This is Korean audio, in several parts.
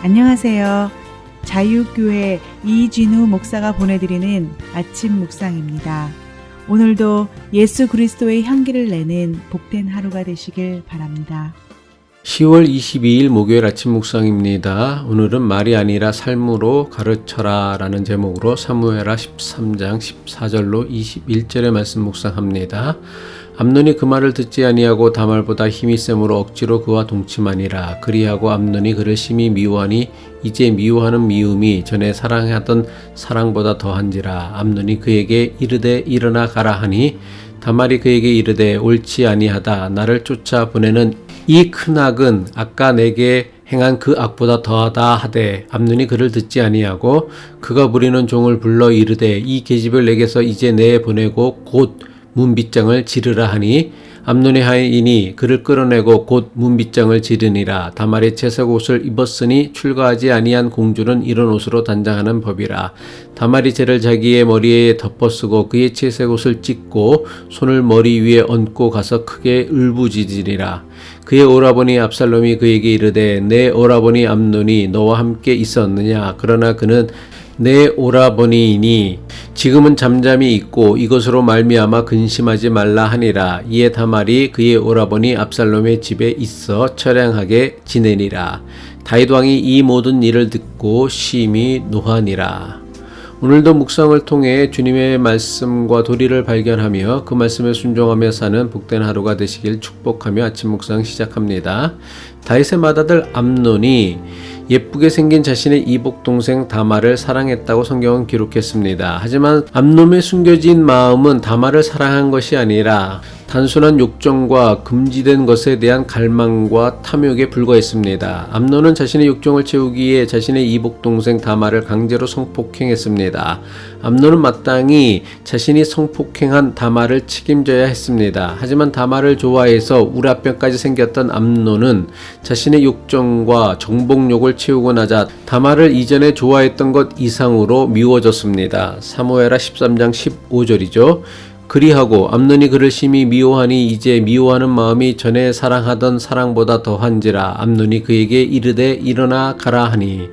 안녕하세요. 자유교회 이진우 목사가 보내드리는 아침 묵상입니다. 오늘도 예수 그리스도의 향기를 내는 복된 하루가 되시길 바랍니다. 10월 22일 목요일 아침 묵상입니다. 오늘은 말이 아니라 삶으로 가르쳐라 라는 제목으로 사무엘하 13장 14절로 21절의 말씀 묵상합니다. 암논이 그 말을 듣지 아니하고 다말보다 힘이 셈으로 억지로 그와 동침하니라. 그리하고 암논이 그를 심히 미워하니 이제 미워하는 미움이 전에 사랑하던 사랑보다 더한지라. 암논이 그에게 이르되 일어나 가라 하니 다말이 그에게 이르되 옳지 아니하다. 나를 쫓아 보내는 이 큰 악은 아까 내게 행한 그 악보다 더하다 하되 암논이 그를 듣지 아니하고 그가 부리는 종을 불러 이르되 이 계집을 내게서 이제 내 보내고 곧 문빗장을 지르라 하니 암논의 하인이 그를 끌어내고 곧 문빗장을 지르니라. 다말이 채색 옷을 입었으니 출가하지 아니한 공주는 이런 옷으로 단장하는 법이라. 다말이 재를 자기의 머리에 덮어쓰고 그의 채색 옷을 찢고 손을 머리 위에 얹고 가서 크게 울부짖으리라. 그의 오라버니 압살롬이 그에게 이르되 내 오라버니 암논이 너와 함께 있었느냐. 그러나 그는 내 오라버니이니 지금은 잠잠히 있고 이것으로 말미암아 근심하지 말라 하니라. 이에 다말이 그의 오라버니 압살롬의 집에 있어 처량하게 지내니라. 다윗 왕이 이 모든 일을 듣고 심히 노하니라. 오늘도 묵상을 통해 주님의 말씀과 도리를 발견하며 그 말씀에 순종하며 사는 복된 하루가 되시길 축복하며 아침 묵상 시작합니다. 다윗의 맏아들 암논이 예쁘게 생긴 자신의 이복 동생 다말을 사랑했다고 성경은 기록했습니다. 하지만 암논의 숨겨진 마음은 다말을 사랑한 것이 아니라 단순한 욕정과 금지된 것에 대한 갈망과 탐욕에 불과했습니다. 암논은 자신의 욕정을 채우기 위해 자신의 이복 동생 다말을 강제로 성폭행했습니다. 암논은 마땅히 자신이 성폭행한 다말을 책임져야 했습니다. 하지만 다말을 좋아해서 우라병까지 생겼던 암논은 자신의 욕정과 정복욕을 채우고 나자 다말을 이전에 좋아했던 것 이상으로 미워졌습니다. 사무엘하 13장 15절이죠. 그리하고 암논이 그를 심히 미워하니 이제 미워하는 마음이 전에 사랑하던 사랑보다 더한지라. 암논이 그에게 이르되 일어나 가라 하니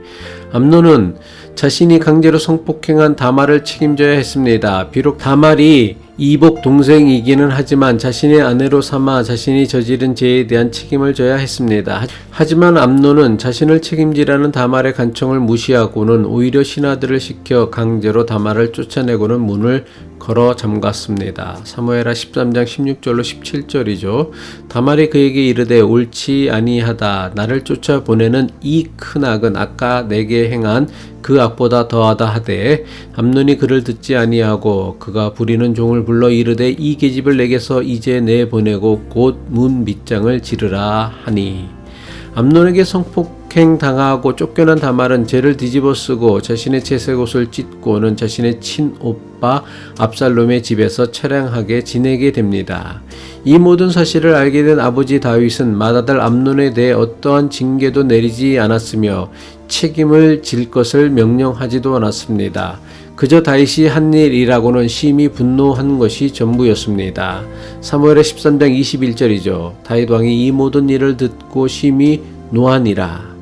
암논은 자신이 강제로 성폭행한 다말을 책임져야 했습니다. 비록 다말이 이복 동생이기는 하지만 자신의 아내로 삼아 자신이 저지른 죄에 대한 책임을 져야 했습니다. 하지만 암논은 자신을 책임지라는 다말의 간청을 무시하고는 오히려 신하들을 시켜 강제로 다말을 쫓아내고는 문을 걸어 잠갔습니다. 사무엘하 13장 16절로 17절이죠. 다말이 그에게 이르되 옳지 아니하다. 나를 쫓아보내는 이 큰 악은 아까 내게 행한 그 악보다 더하다 하되 암논이 그를 듣지 아니하고 그가 부리는 종을 불러 이르되 이 계집을 내게서 이제 내 보내고 곧 문 밑장을 지르라 하니 암논에게 성폭행 당하고 쫓겨난 다말은 죄를 뒤집어쓰고 자신의 채색 옷을 찢고는 자신의 친오빠 압살롬의 집에서 처량하게 지내게 됩니다. 이 모든 사실을 알게 된 아버지 다윗은 맏아들 암논에 대해 어떠한 징계도 내리지 않았으며 책임을 질 것을 명령하지도 않았습니다. 그저 다윗이 한 일이라고는 심히 분노한 것이 전부였습니다. 사무엘하 13장 21절이죠. 다윗 왕이 이 모든 일을 듣고 심히 노하니라.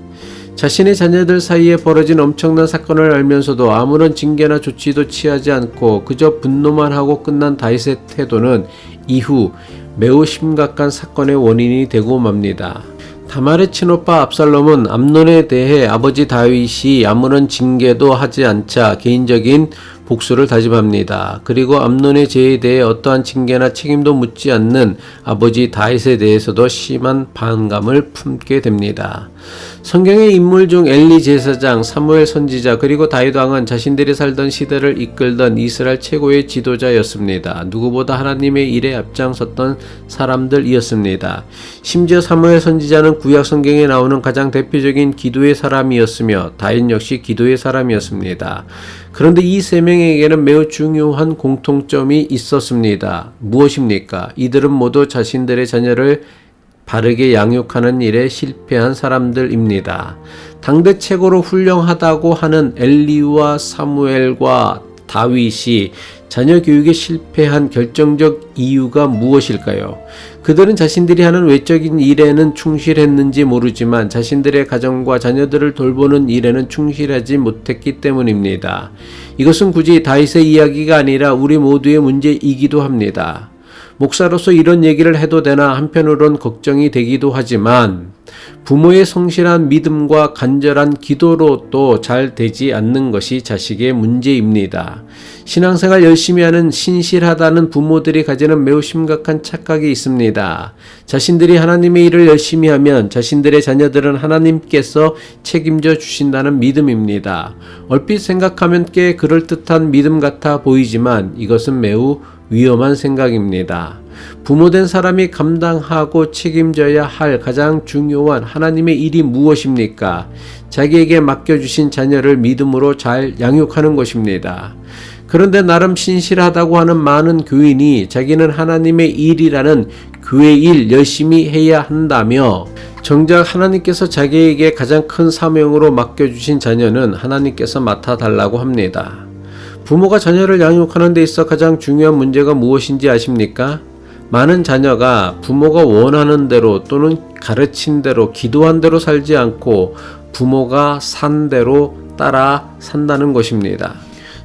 자신의 자녀들 사이에 벌어진 엄청난 사건을 알면서도 아무런 징계나 조치도 취하지 않고 그저 분노만 하고 끝난 다윗의 태도는 이후 매우 심각한 사건의 원인이 되고 맙니다. 다말의 친오빠 압살롬은 암논에 대해 아버지 다윗이 아무런 징계도 하지 않자 개인적인 복수를 다짐합니다. 그리고 암논의 죄에 대해 어떠한 징계나 책임도 묻지 않는 아버지 다윗에 대해서도 심한 반감을 품게 됩니다. 성경의 인물 중 엘리 제사장, 사무엘 선지자 그리고 다윗 왕은 자신들이 살던 시대를 이끌던 이스라엘 최고의 지도자였습니다. 누구보다 하나님의 일에 앞장섰던 사람들이었습니다. 심지어 사무엘 선지자는 구약 성경에 나오는 가장 대표적인 기도의 사람이었으며 다윗 역시 기도의 사람이었습니다. 그런데 이 세 명에게는 매우 중요한 공통점이 있었습니다. 무엇입니까? 이들은 모두 자신들의 자녀를 바르게 양육하는 일에 실패한 사람들입니다. 당대 최고로 훌륭하다고 하는 엘리와 사무엘과 다윗이 자녀 교육에 실패한 결정적 이유가 무엇일까요? 그들은 자신들이 하는 외적인 일에는 충실했는지 모르지만 자신들의 가정과 자녀들을 돌보는 일에는 충실하지 못했기 때문입니다. 이것은 굳이 다윗의 이야기가 아니라 우리 모두의 문제이기도 합니다. 목사로서 이런 얘기를 해도 되나 한편으론 걱정이 되기도 하지만 부모의 성실한 믿음과 간절한 기도로 또 잘 되지 않는 것이 자식의 문제입니다. 신앙생활 열심히 하는 신실하다는 부모들이 가지는 매우 심각한 착각이 있습니다. 자신들이 하나님의 일을 열심히 하면 자신들의 자녀들은 하나님께서 책임져 주신다는 믿음입니다. 얼핏 생각하면 꽤 그럴듯한 믿음 같아 보이지만 이것은 매우 위험한 생각입니다. 부모된 사람이 감당하고 책임져야 할 가장 중요한 하나님의 일이 무엇입니까? 자기에게 맡겨주신 자녀를 믿음으로 잘 양육하는 것입니다. 그런데 나름 신실하다고 하는 많은 교인이 자기는 하나님의 일이라는 교회 일 열심히 해야 한다며 정작 하나님께서 자기에게 가장 큰 사명으로 맡겨주신 자녀는 하나님께서 맡아달라고 합니다. 부모가 자녀를 양육하는 데 있어 가장 중요한 문제가 무엇인지 아십니까? 많은 자녀가 부모가 원하는 대로 또는 가르친 대로 기도한 대로 살지 않고 부모가 산 대로 따라 산다는 것입니다.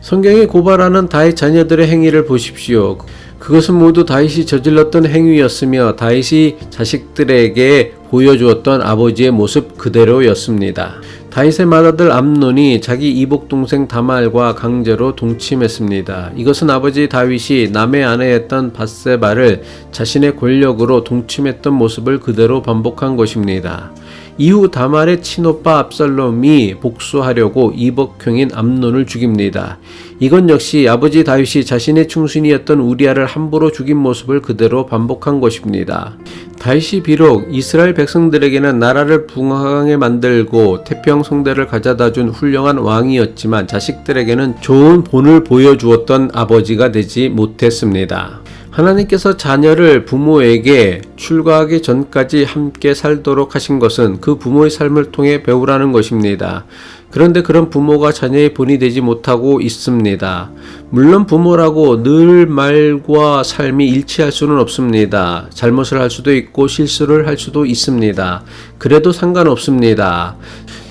성경이 고발하는 다윗 자녀들의 행위를 보십시오. 그것은 모두 다윗이 저질렀던 행위였으며 다윗이 자식들에게 보여주었던 아버지의 모습 그대로였습니다. 다윗의 맏아들 암논이 자기 이복 동생 다말과 강제로 동침했습니다. 이것은 아버지 다윗이 남의 아내였던 밧세바를 자신의 권력으로 동침했던 모습을 그대로 반복한 것입니다. 이후 다말의 친오빠 압살롬이 복수하려고 이복형인 암논을 죽입니다. 이건 역시 아버지 다윗이 자신의 충신이었던 우리아를 함부로 죽인 모습을 그대로 반복한 것입니다. 다윗이 비록 이스라엘 백성들에게는 나라를 풍성하게 만들고 태평 성대를 가져다 준 훌륭한 왕이었지만 자식들에게는 좋은 본을 보여주었던 아버지가 되지 못했습니다. 하나님께서 자녀를 부모에게 출가하기 전까지 함께 살도록 하신 것은 그 부모의 삶을 통해 배우라는 것입니다. 그런데 그런 부모가 자녀의 본이 되지 못하고 있습니다. 물론 부모라고 늘 말과 삶이 일치할 수는 없습니다. 잘못을 할 수도 있고 실수를 할 수도 있습니다. 그래도 상관없습니다.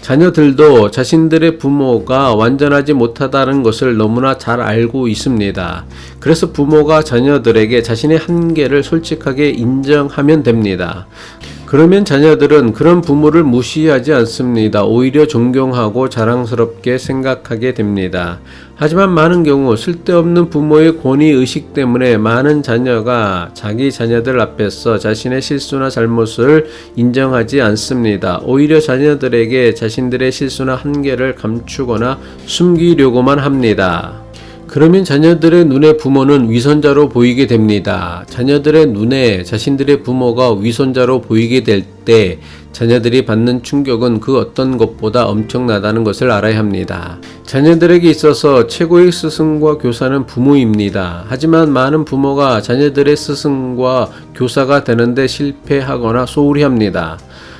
자녀들도 자신들의 부모가 완전하지 못하다는 것을 너무나 잘 알고 있습니다. 그래서 부모가 자녀들에게 자신의 한계를 솔직하게 인정하면 됩니다. 그러면 자녀들은 그런 부모를 무시하지 않습니다. 오히려 존경하고 자랑스럽게 생각하게 됩니다. 하지만 많은 경우 쓸데없는 부모의 권위의식 때문에 많은 자녀가 자기 자녀들 앞에서 자신의 실수나 잘못을 인정하지 않습니다. 오히려 자녀들에게 자신들의 실수나 한계를 감추거나 숨기려고만 합니다. 그러면 자녀들의 눈에 부모는 위선자로 보이게 됩니다. 자녀들의 눈에 자신들의 부모가 위선자로 보이게 될 때 자녀들이 받는 충격은 그 어떤 것보다 엄청나다는 것을 알아야 합니다. 자녀들에게 있어서 최고의 스승과 교사는 부모입니다. 하지만 많은 부모가 자녀들의 스승과 교사가 되는데 실패하거나 소홀히 합니다.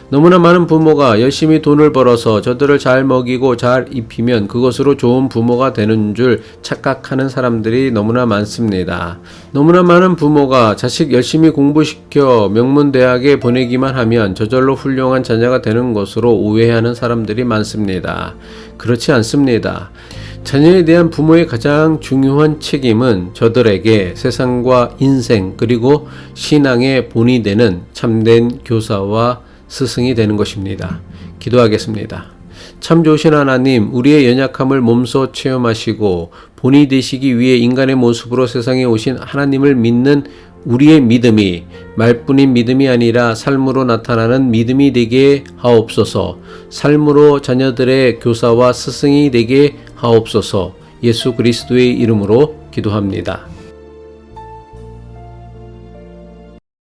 너무나 많은 부모가 열심히 돈을 벌어서 저들을 잘 먹이고 잘 입히면 그것으로 좋은 부모가 되는 줄 착각하는 사람들이 너무나 많습니다. 너무나 많은 부모가 자식 열심히 공부시켜 명문대학에 보내기만 하면 저절로 훌륭한 자녀가 되는 것으로 오해하는 사람들이 많습니다. 그렇지 않습니다. 자녀에 대한 부모의 가장 중요한 책임은 저들에게 세상과 인생 그리고 신앙의 본이 되는 참된 교사와 스승이 되는 것입니다. 기도하겠습니다. 참 좋으신 하나님, 우리의 연약함을 몸소 체험하시고 본이 되시기 위해 인간의 모습으로 세상에 오신 하나님을 믿는 우리의 믿음이 말뿐인 믿음이 아니라 삶으로 나타나는 믿음이 되게 하옵소서. 삶으로 자녀들의 교사와 스승이 되게 하옵소서. 예수 그리스도의 이름으로 기도합니다.